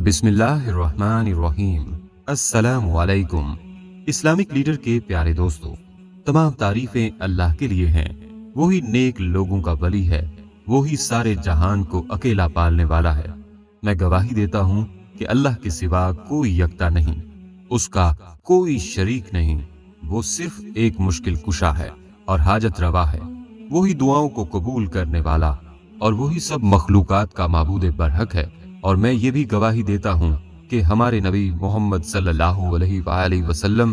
बिस्मिल्लाहिर्रहमानिर्रहीम। अस्सलामु अलैकुम। इस्लामिक लीडर के प्यारे दोस्तों, तमाम तारीफें अल्लाह के लिए हैं। वही नेक लोगों का वली है, वही सारे जहान को अकेला पालने वाला है। मैं गवाही देता हूँ कि अल्लाह के सिवा कोई यकता नहीं, उसका कोई शरीक नहीं। वो सिर्फ एक मुश्किल कुशा है और हाजत रवा है। वही दुआओं को कबूल करने वाला और वही सब मखलूकात का माबूद बरहक है। और मैं ये भी गवाही देता हूँ कि हमारे नबी मोहम्मद सल्लल्लाहु अलैहि वसल्लम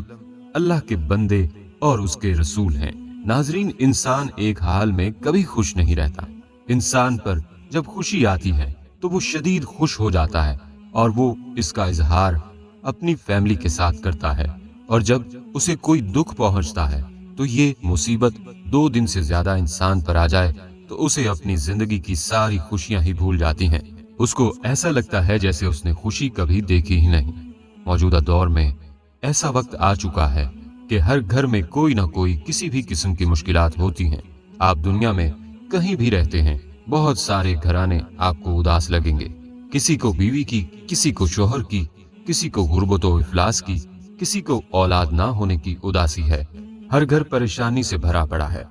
अल्लाह के बंदे और उसके रसूल हैं। नाजरीन, इंसान एक हाल में कभी खुश नहीं रहता। इंसान पर जब खुशी आती है तो वो शदीद खुश हो जाता है और वो इसका इजहार अपनी फैमिली के साथ करता है। और जब उसे कोई दुख पहुंचता है तो ये मुसीबत 2 दिन से ज्यादा इंसान पर आ जाए तो उसे अपनी जिंदगी की सारी खुशियां ही भूल जाती हैं। उसको ऐसा लगता है जैसे उसने खुशी कभी देखी ही नहीं। मौजूदा दौर में ऐसा वक्त आ चुका है कि हर घर में कोई ना कोई किसी भी किस्म की मुश्किलात होती हैं। आप दुनिया में कहीं भी रहते हैं, बहुत सारे घराने आपको उदास लगेंगे। किसी को बीवी की, किसी को शोहर की, किसी को गुर्बत व इफलास की, किसी को औलाद ना होने की उदासी है। हर घर परेशानी से भरा पड़ा है।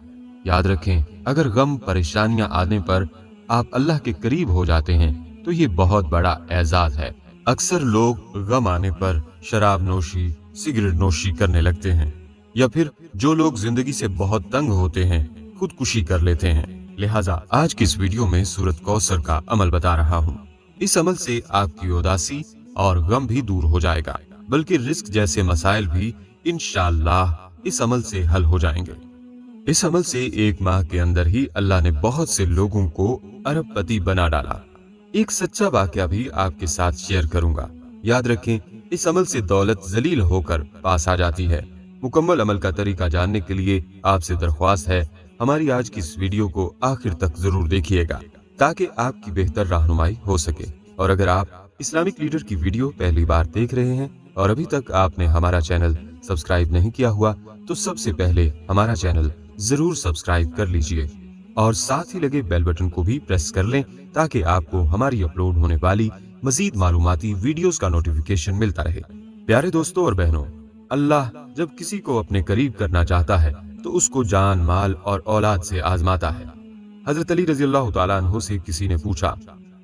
याद रखें, अगर गम परेशानियां आने पर आप अल्लाह के करीब हो जाते हैं तो ये बहुत बड़ा एजाज है। अक्सर लोग गम आने पर शराब नोशी, सिगरेट नोशी करने लगते हैं, या फिर जो लोग जिंदगी से बहुत तंग होते हैं खुदकुशी कर लेते हैं। लिहाजा आज की इस वीडियो में सूरत कौसर का अमल बता रहा हूँ। इस अमल से आपकी उदासी और गम भी दूर हो जाएगा, बल्कि रिस्क जैसे मसाइल भी इंशाअल्लाह इस अमल से हल हो जाएंगे। इस अमल से 1 माह के अंदर ही अल्लाह ने बहुत से लोगों को अरबपति बना डाला। एक सच्चा वाकया भी आपके साथ शेयर करूंगा। याद रखें, इस अमल से दौलत जलील होकर पास आ जाती है। मुकम्मल अमल का तरीका जानने के लिए आपसे दरख्वास्त है, हमारी आज की इस वीडियो को आखिर तक जरूर देखिएगा ताकि आपकी बेहतर रहनुमाई हो सके। और अगर आप इस्लामिक लीडर की वीडियो पहली बार देख रहे हैं और अभी तक आपने हमारा चैनल सब्सक्राइब नहीं किया हुआ तो सबसे पहले हमारा चैनल जरूर सब्सक्राइब कर लीजिए और साथ ही लगे बेल बटन को भी प्रेस कर लें ताकि आपको हमारी अपलोड होने वाली मजीद मालूमाती वीडियोस का नोटिफिकेशन मिलता रहे। प्यारे दोस्तों और बहनों, अल्लाह जब किसी को अपने करीब करना चाहता है तो उसको जान, माल और औलाद से आजमाता है। हजरत अली रजी अल्लाह तआला अन्हु से किसी ने पूछा,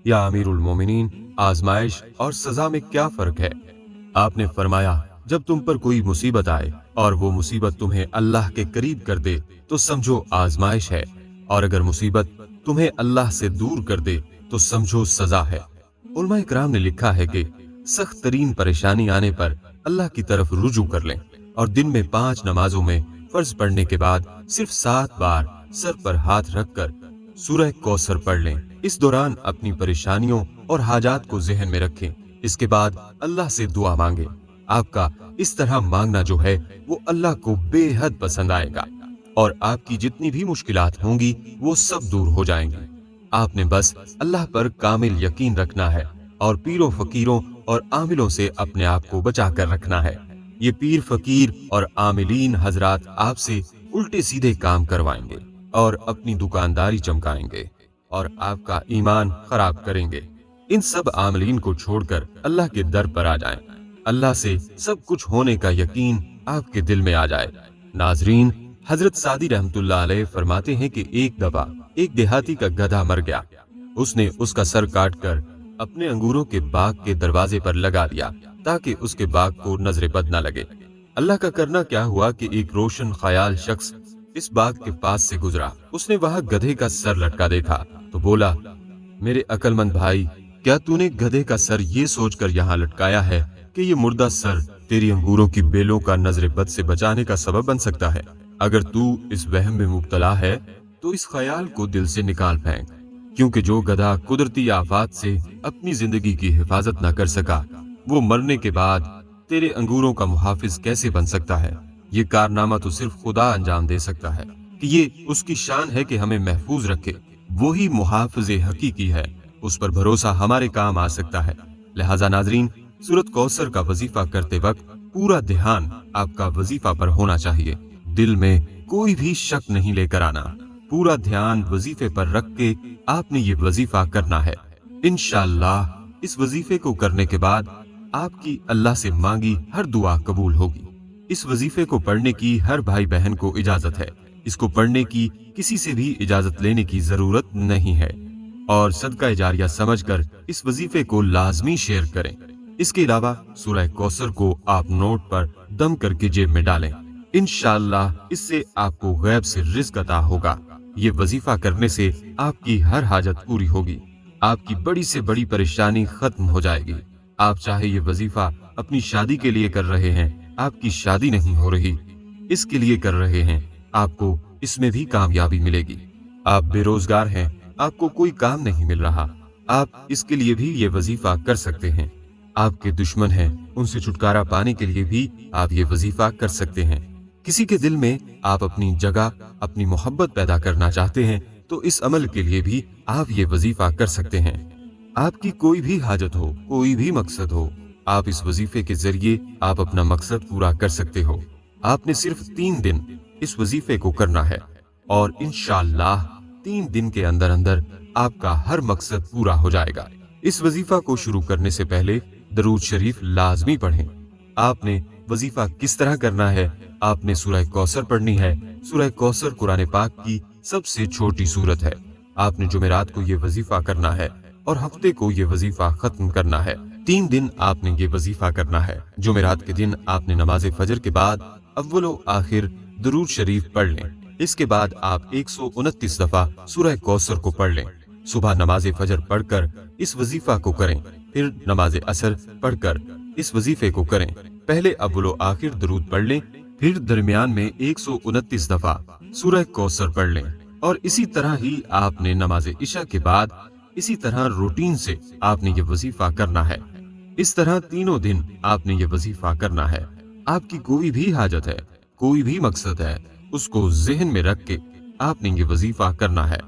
या अमीरुल मोमिनीन, आजमाइश और सजा में क्या फर्क है? आपने फरमाया, जब तुम पर कोई मुसीबत आए और वो मुसीबत तुम्हें अल्लाह के करीब कर दे तो समझो आजमाइश है, और अगर मुसीबत तुम्हें अल्लाह से दूर कर दे तो समझो सजा है। उलमा इकराम ने लिखा है कि सख्त तरीन परेशानी आने पर अल्लाह की तरफ रुजू कर लें और दिन में 5 नमाजों में फर्ज पढ़ने के बाद सिर्फ 7 बार सर पर हाथ रखकर सूरह कौसर पढ़ लें। इस दौरान अपनी परेशानियों और हाजात को जहन में रखें। इसके बाद अल्लाह से दुआ मांगे। आपका इस तरह मांगना जो है वो अल्लाह को बेहद पसंद आएगा और आपकी जितनी भी मुश्किलात होंगी वो सब दूर हो जाएंगी। आपने बस अल्लाह पर कामिल यकीन रखना है और पीरों फकीरों और आमिलों से अपने आप को बचा कर रखना है। ये पीर, फकीर और आमिलीन हजरात आपसे उल्टे सीधे काम करवाएंगे और अपनी दुकानदारी चमकाएंगे और आपका ईमान खराब करेंगे। इन सब आमिलीन को छोड़कर अल्लाह के दर पर आ जाएं। अल्लाह से सब कुछ होने का यकीन आपके दिल में आ जाए। नाजरीन, हजरत सादी रहमतुल्लाह अलैह फरमाते हैं कि एक दफा एक देहाती का गधा मर गया। उसने उसका सर काटकर अपने अंगूरों के बाग के दरवाजे पर लगा दिया ताकि उसके बाग को नजरे बद न लगे। अल्लाह का करना क्या हुआ कि एक रोशन ख्याल शख्स इस बाग के पास से गुजरा। उसने वहां गधे का सर लटका देखा तो बोला, मेरे अक्लमंद भाई, क्या तूने गधे का सर ये सोचकर यहाँ लटकाया है कि ये मुर्दा सर तेरी अंगूरों की बेलों का नजरे बद से बचाने का सबब बन सकता है? अगर तू इस वहम में मुब्तला है तो इस ख्याल को दिल से निकाल फेंक, क्योंकि जो गधा कुदरती आफात से अपनी जिंदगी की हिफाजत न कर सका वो मरने के बाद तेरे अंगूरों का मुहाफिज कैसे बन सकता है? ये कारनामा तो सिर्फ खुदा अंजाम दे सकता है कि ये उसकी शान है कि हमें महफूज रखे। वो ही मुहाफिज हकीकी है, उस पर भरोसा हमारे काम आ सकता है। लिहाजा नाजरीन, सूरत कौसर का वजीफा करते वक्त पूरा ध्यान आपका वजीफा पर होना चाहिए। दिल में कोई भी शक नहीं लेकर आना। पूरा ध्यान वजीफे पर रख के आपने ये वजीफा करना है। इंशाअल्लाह इस वजीफे को करने के बाद आपकी अल्लाह से मांगी हर दुआ कबूल होगी। इस वजीफे को पढ़ने की हर भाई बहन को इजाजत है। इसको पढ़ने की किसी से भी इजाजत लेने की जरूरत नहीं है और सदका जारिया समझकर इस वजीफे को लाजमी शेयर करें। इसके अलावा सूरह कौसर को आप नोट पर दम करके जेब में डालें। इंशाअल्लाह इससे आपको गैब से रिज़्क अता होगा। ये वजीफा करने से आपकी हर हाजत पूरी होगी, आपकी बड़ी से बड़ी परेशानी खत्म हो जाएगी। आप चाहे ये वजीफा अपनी शादी के लिए कर रहे हैं, आपकी शादी नहीं हो रही, इसके लिए कर रहे हैं, आपको इसमें भी कामयाबी मिलेगी। आप बेरोजगार हैं, आपको कोई काम नहीं मिल रहा, आप इसके लिए भी ये वजीफा कर सकते हैं। आपके दुश्मन हैं, उनसे छुटकारा पाने के लिए भी आप ये वजीफा कर सकते हैं। किसी के दिल में आप अपनी जगह, अपनी मोहब्बत पैदा करना चाहते हैं तो इस अमल के लिए भी आप ये वजीफा कर सकते हैं। आपकी कोई भी हाजत हो, कोई भी मकसद हो, आप इस वजीफे के जरिए आप अपना मकसद पूरा कर सकते हो। आपने सिर्फ 3 दिन इस वजीफे को करना है और इंशाअल्लाह 3 दिन के अंदर अंदर आपका हर मकसद पूरा हो जाएगा। इस वजीफा को शुरू करने से पहले दरूद शरीफ लाजमी पढ़ें। आपने वजीफा किस तरह करना है? आपने सूरह कौसर पढ़नी है। सूरह कौसर कुरान पाक की सबसे छोटी सूरत है। आपने जुमेरात को ये वजीफा करना है और हफ्ते को ये वजीफा खत्म करना है। 3 दिन आपने ये वजीफा करना है। जुमेरात के दिन आपने नमाज फजर के बाद अव्वलो आखिर दरूद शरीफ पढ़ लें। इसके बाद आप 129 दफा सूरह कौसर को पढ़ लें। सुबह नमाज फजर पढ़कर इस वजीफा को करें, फिर नमाज असर पढ़कर इस वजीफे को करें। पहले अव्वलो आखिर दरूद पढ़ लें, फिर दरमियान में 129 दफा सूरह कौसर पढ़ लें और इसी तरह ही आपने नमाज इशा के बाद इसी तरह रूटीन से आपने ये वजीफा करना है। इस तरह तीनों दिन आपने ये वजीफा करना है। आपकी कोई भी हाजत है, कोई भी मकसद है, उसको जहन में रख के आपने ये वजीफा करना है।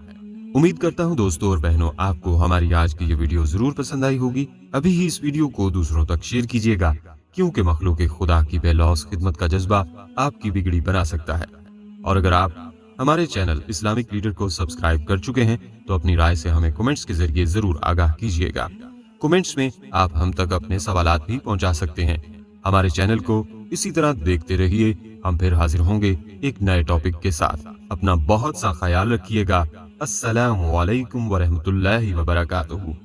उम्मीद करता हूँ दोस्तों और बहनों आपको हमारी आज की ये वीडियो जरूर पसंद आई होगी। अभी ही इस वीडियो को दूसरों तक शेयर कीजिएगा क्योंकि मखलूक खुदा की बेलौस खिदमत का जज्बा आपकी बिगड़ी बना सकता है। और अगर आप हमारे चैनल इस्लामिक लीडर को सब्सक्राइब कर चुके हैं तो अपनी राय से हमें कमेंट्स के जरिए जरूर आगाह कीजिएगा। कमेंट्स में आप हम तक अपने सवालात भी पहुंचा सकते हैं। हमारे चैनल को इसी तरह देखते रहिए। हम फिर हाजिर होंगे एक नए टॉपिक के साथ। अपना बहुत सा ख्याल रखिएगा। अस्सलामु अलैकुम व रहमतुल्लाहि व बरकातुहू।